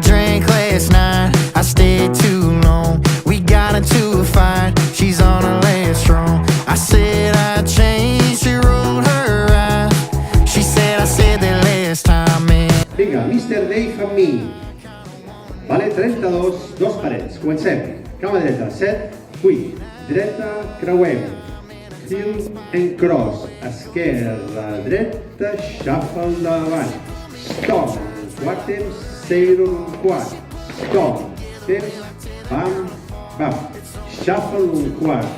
drank last night, I stayed too long. We got into a fight, she's on her last strong. I said I changed, she rolled her eyes. She said I said that last time, man. Vinga, Mr. Dave and me. Vale, 32, dos parets. Comencem. Cama dreta, 7, 8. Dreta, creuem. Heel and cross. Esquerra, dreta, shuffle davant. Stop. Quart temps, 0, un quart. Stop. Temps, bam, bam. Shuffle un quart.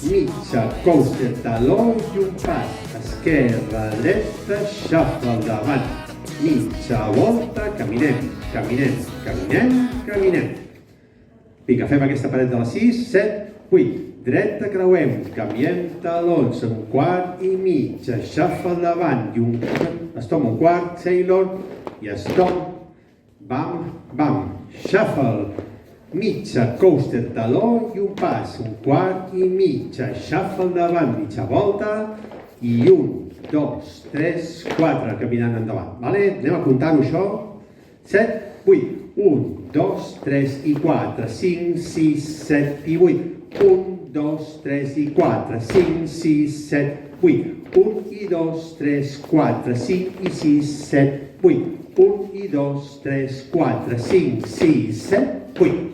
Mitja, coaster, taló i un pas. Esquerra, dreta, shuffle davant. Mitja volta, caminem, caminem, caminem, caminem. Vinga, fem aquesta paret de les 6, 7, 8. Dreta, creuem, canviem talons, un quart i mitja, shuffle davant i un... Stop, un quart, sailor, i stop, bam, bam, shuffle, mitja, coaster, taló i un pas, un quart i mitja, shuffle davant, mitja volta, i 1, 2, 3, 4, caminant endavant. Vale? Anem a comptar-ho això. 7, 8. 1, 2, 3 i 4, 5, 6, 7 i 8. 1, 2, 3 i 4, 5, 6, 7, 8. 1 i 2, 3, 4, 5 i 6, 7, 8. 1 i 2, 3, 4, 5, 6, 7, 8.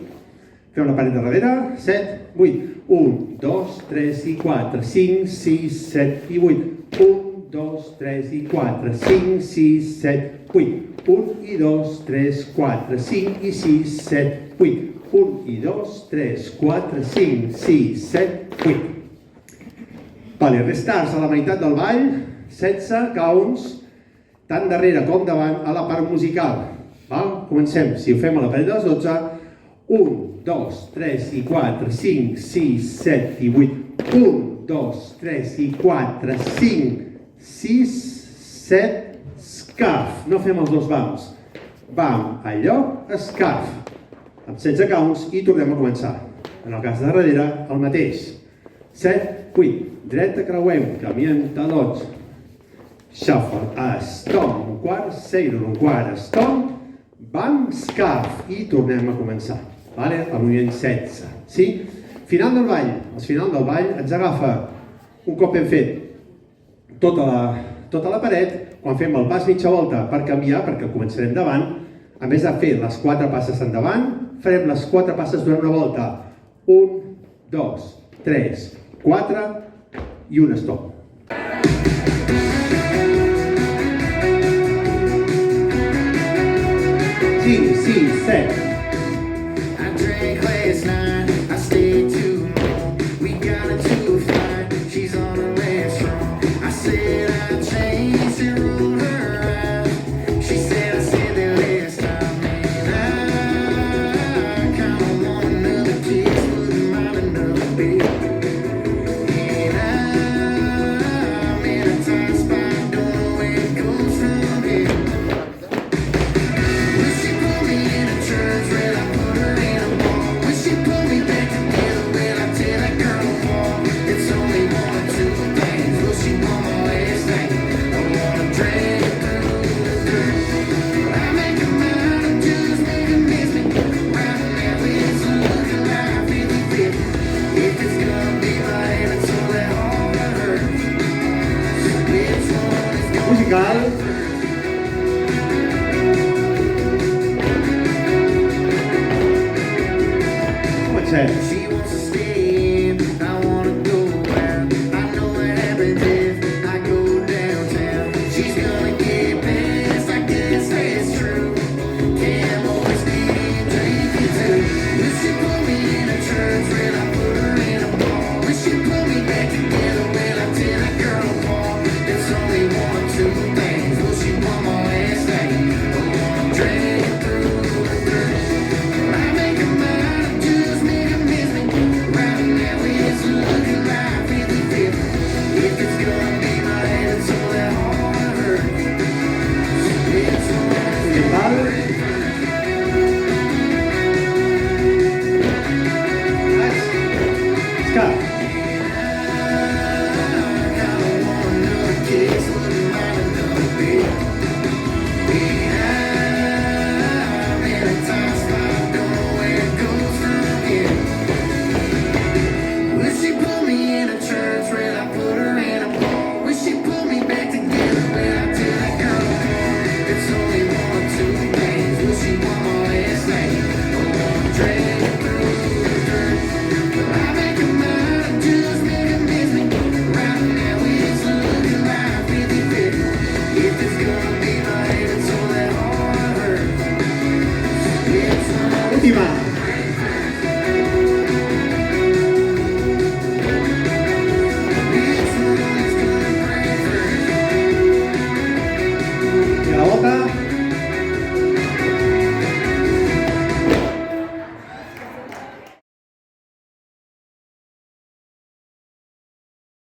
Fem la paret de darrere. 7, 8. 1, 2, 3 i 4, 5, 6, 7 i 8. 1, 2, 3 i 4, 5, 6, 7, 8. 1 i 2, 3, 4, 5 i 6, 7, 8. 1 i 2, 3, 4, 5, 6, 7, 8. Vale, restars a la meitat del ball, 16 counts, tant darrere com davant a la part musical. Val? Comencem, si ho fem a la paret de les 12, 1, 2, 3 i 4, 5, 6, 7 i 8. 1, 2, 3 i 4, 5, 6, 7, scarf. No fem els dos bams. Bam, al lloc, scarf. Amb 16 counts i tornem a començar. En el cas de darrere, el mateix. 7, 8. Dreta, creuem, canviem talons. Shuffle, stop, un quart, sailor, un quart, stop, bam, scarf. I tornem a començar. Vale? El moviment 16. Sí? Final del ball. Al final del ball ens agafa, un cop hem fet tota la paret, quan fem el pas mitja volta per canviar, perquè començarem davant, a més de fer les 4 passes endavant, farem les 4 passes durant una volta. 1, 2, 3, 4 i un stop. Sí, 7. I drank last night, I stayed too long. We got into a fight, she's on her last strong. I said I changed, she rolled her eyes. She said I said that last time, man. I kinda want another kiss, wouldn't mind another beat. And I'm in a tight spot, don't know where it goes from here. Will she put me in a church, will I put her in a bar? Will she put me back together, will I tell that girl apart? It's only one or two things, will she want my last name? I wanna drag her through the dirt. I make her mine, I just make her miss me. Riding that with some looking like 50-50. If it's gonna be right, it's all that all that hurts. So which one is gonna Musical. Comencem. She wants to stay in, I wanna go out. I know what happens if I go downtown. She's gonna get pissed, I guess that's true. Can't always be drinking too. Will she put me in a church, will I put her in a bar? Will she put me back together, will I tear that girl apart? It's only one or two things, will she want my last name? I wanna drag her through the dirt. I make her mine, I just make her miss me. It's only one or two